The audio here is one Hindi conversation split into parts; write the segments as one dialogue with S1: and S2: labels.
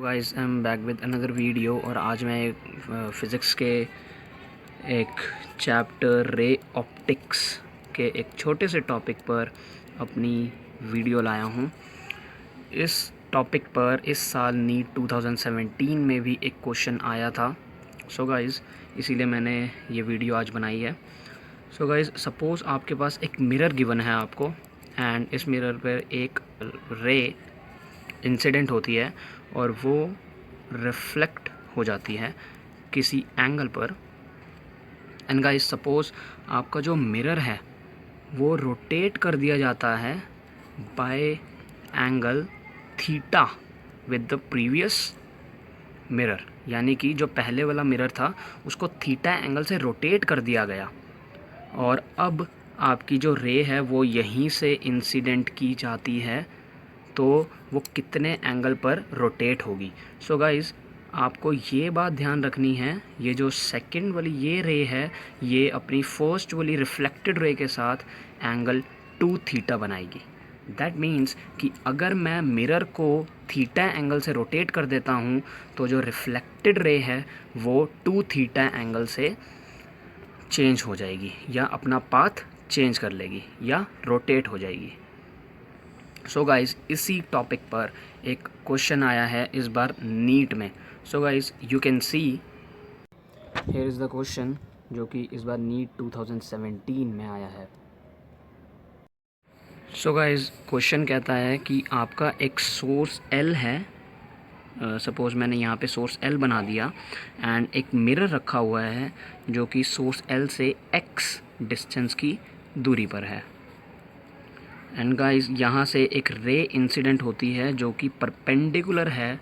S1: Guys I am back with another video. और आज मैं फ़िज़िक्स के एक चैप्टर रे ऑप्टिक्स के एक छोटे से टॉपिक पर अपनी वीडियो लाया हूँ। इस टॉपिक पर इस साल नीट 2017 में भी एक क्वेश्चन आया था। सो गाइस इसीलिए मैंने ये वीडियो आज बनाई है। सो गाइस सपोज़ आपके पास एक मिरर गिवन है आपको, एंड इस मिरर पर एक रे इंसिडेंट होती है और वो रिफ्लेक्ट हो जाती है किसी एंगल पर। एंड गाइस सपोज़ आपका जो मिरर है वो रोटेट कर दिया जाता है bye angle theta with the previous mirror, यानी कि जो पहले वाला मिरर था उसको थीटा एंगल से रोटेट कर दिया गया और अब आपकी जो रे है वो यहीं से इंसिडेंट की जाती है, तो वो कितने एंगल पर रोटेट होगी। सो गाइज़ आपको ये बात ध्यान रखनी है, ये जो सेकंड वाली ये रे है ये अपनी फर्स्ट वाली रिफ्लेक्टेड रे के साथ एंगल 2 थीटा बनाएगी। दैट मीन्स कि अगर मैं मिरर को थीटा एंगल से रोटेट कर देता हूँ तो जो रिफ्लेक्टेड रे है वो 2 थीटा एंगल से चेंज हो जाएगी या अपना पाथ चेंज कर लेगी या रोटेट हो जाएगी। सो गाइज़ इसी टॉपिक पर एक क्वेश्चन आया है इस बार नीट में। So guys you can see here is the question जो कि इस बार नीट 2017 में आया है। सो गाइज़ क्वेश्चन कहता है कि आपका एक सोर्स L है, सपोज़ मैंने यहाँ पे सोर्स L बना दिया एंड एक मिरर रखा हुआ है जो कि सोर्स L से x डिस्टेंस की दूरी पर है। एंड गाइस यहाँ से एक रे इंसिडेंट होती है जो कि परपेंडिकुलर है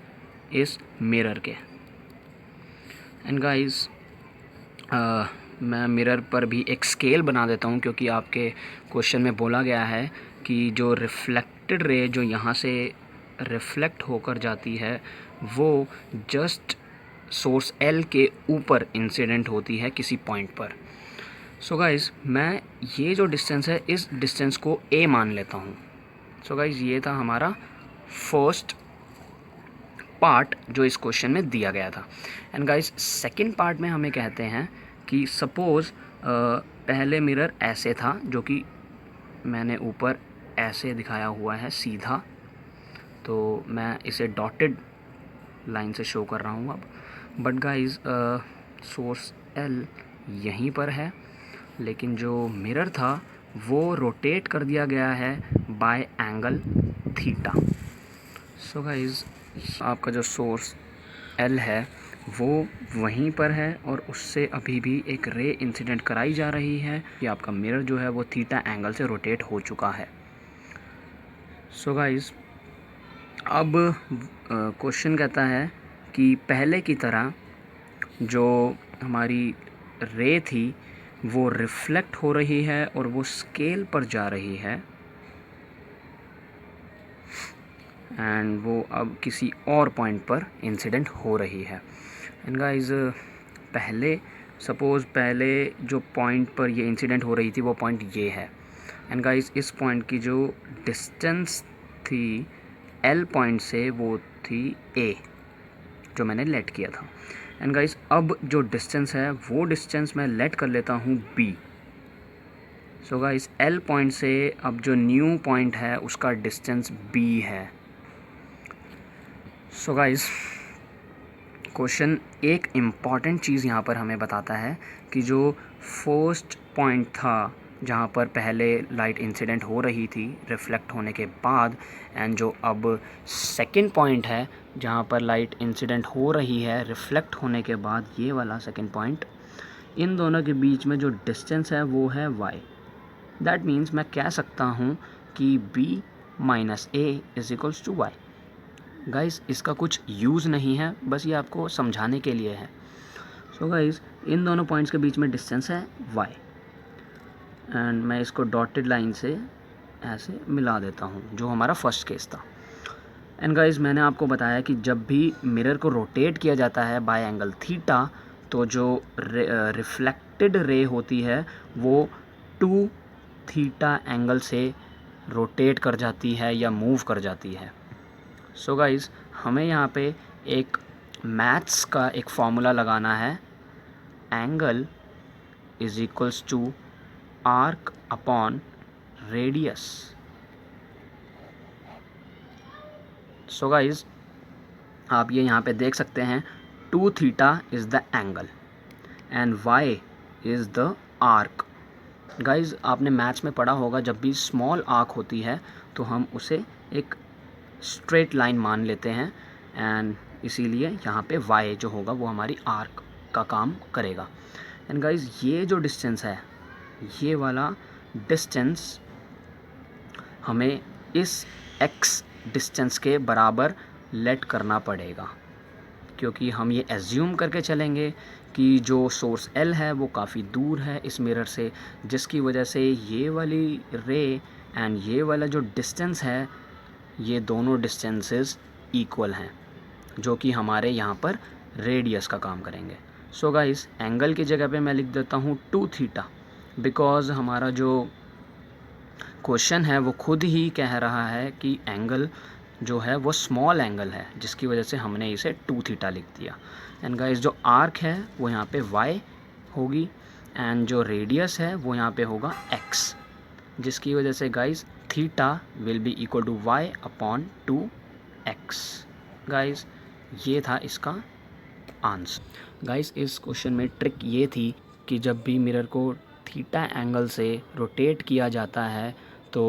S1: इस मिरर के। एंड गाइस मैं मिरर पर भी एक स्केल बना देता हूँ क्योंकि आपके क्वेश्चन में बोला गया है कि जो रिफ्लेक्टेड रे जो यहाँ से रिफ्लेक्ट होकर जाती है वो जस्ट सोर्स L के ऊपर इंसिडेंट होती है किसी पॉइंट पर। सो गाइज़ मैं ये जो डिस्टेंस है इस डिस्टेंस को a मान लेता हूँ। सो गाइज़ ये था हमारा फर्स्ट पार्ट जो इस क्वेश्चन में दिया गया था। एंड गाइज़ सेकंड पार्ट में हमें कहते हैं कि सपोज़ पहले मिरर ऐसे था जो कि मैंने ऊपर ऐसे दिखाया हुआ है सीधा, तो मैं इसे डॉटेड लाइन से शो कर रहा हूँ अब। बट गाइज़ सोर्स L यहीं पर है लेकिन जो मिरर था वो रोटेट कर दिया गया है bye angle theta. So guys आपका जो सोर्स L है वो वहीं पर है और उससे अभी भी एक रे इंसिडेंट कराई जा रही है कि आपका मिरर जो है वो थीटा एंगल से रोटेट हो चुका है। सो गाइज़ अब क्वेश्चन कहता है कि पहले की तरह जो हमारी रे थी वो रिफ्लेक्ट हो रही है और वो स्केल पर जा रही है एंड वो अब किसी और पॉइंट पर इंसिडेंट हो रही है। एंड गाइस पहले सपोज़ पहले जो पॉइंट पर ये इंसिडेंट हो रही थी वो पॉइंट ये है। एंड गाइस इस पॉइंट की जो डिस्टेंस थी L पॉइंट से वो थी a जो मैंने लेट किया था। एंड गाइस अब जो डिस्टेंस है वो डिस्टेंस मैं लेट कर लेता हूँ b। So guys L point से अब जो न्यू पॉइंट है उसका डिस्टेंस b है। सो गाइस क्वेश्चन एक इम्पॉर्टेंट चीज़ यहाँ पर हमें बताता है कि जो फर्स्ट पॉइंट था जहाँ पर पहले लाइट इंसिडेंट हो रही थी रिफ्लेक्ट होने के बाद, एंड जो अब सेकंड पॉइंट है जहाँ पर लाइट इंसिडेंट हो रही है रिफ्लेक्ट होने के बाद, ये वाला सेकंड पॉइंट, इन दोनों के बीच में जो डिस्टेंस है वो है y। दैट मीन्स मैं कह सकता हूँ कि b minus a is equals to y। Guys इसका कुछ यूज़ नहीं है, बस ये आपको समझाने के लिए है। सो गाइस इन दोनों पॉइंट्स के बीच में डिस्टेंस है y एंड मैं इसको डॉटेड लाइन से ऐसे मिला देता हूँ जो हमारा फर्स्ट केस था। एंड गाइस मैंने आपको बताया कि जब भी मिरर को रोटेट किया जाता है बाय एंगल थीटा तो जो रिफ्लेक्टेड रे होती है वो 2 थीटा एंगल से रोटेट कर जाती है या मूव कर जाती है। सो गाइज़ हमें यहाँ पे एक मैथ्स का एक फॉर्मूला लगाना है, angle is equals to arc upon radius. So guys आप ये यहाँ पे देख सकते हैं 2 theta is the angle and y is the arc. Guys आपने मैथ्स में पढ़ा होगा, जब भी स्मॉल आर्क होती है तो हम उसे एक स्ट्रेट लाइन मान लेते हैं एंड इसीलिए यहाँ पे y जो होगा वो हमारी आर्क का काम करेगा। एंड गाइज ये जो डिस्टेंस है, ये वाला डिस्टेंस हमें इस x डिस्टेंस के बराबर लेट करना पड़ेगा, क्योंकि हम ये एज्यूम करके चलेंगे कि जो सोर्स L है वो काफ़ी दूर है इस मिरर से, जिसकी वजह से ये वाली रे एंड ये वाला जो डिस्टेंस है, ये दोनों डिस्टेंसेस इक्वल हैं, जो कि हमारे यहाँ पर रेडियस का काम करेंगे। सो गाइस एंगल की जगह पे मैं लिख देता हूँ 2 थीटा, बिकॉज़ हमारा जो क्वेश्चन है वो खुद ही कह रहा है कि एंगल जो है वो स्मॉल एंगल है, जिसकी वजह से हमने इसे 2 थीटा लिख दिया। एंड गाइस जो आर्क है वो यहाँ पे y होगी एंड जो रेडियस है वो यहाँ पे होगा x, जिसकी वजह से guys theta will be equal to y upon 2x। Guys ये था इसका आंसर। गाइस इस क्वेश्चन में ट्रिक ये थी कि जब भी मिरर को थीटा एंगल से रोटेट किया जाता है तो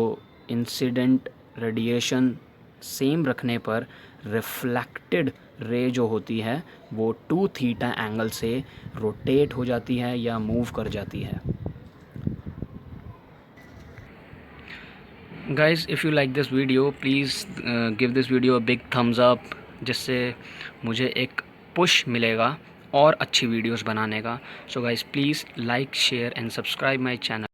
S1: इंसिडेंट रेडिएशन सेम रखने पर रिफ्लेक्टेड रे जो होती है वो 2 थीटा एंगल से रोटेट हो जाती है या मूव कर जाती है। Guys if you like this video please give this video a big thumbs up, जिससे मुझे एक पुश मिलेगा और अच्छी वीडियोस बनाने का। So guys please like share and subscribe my channel.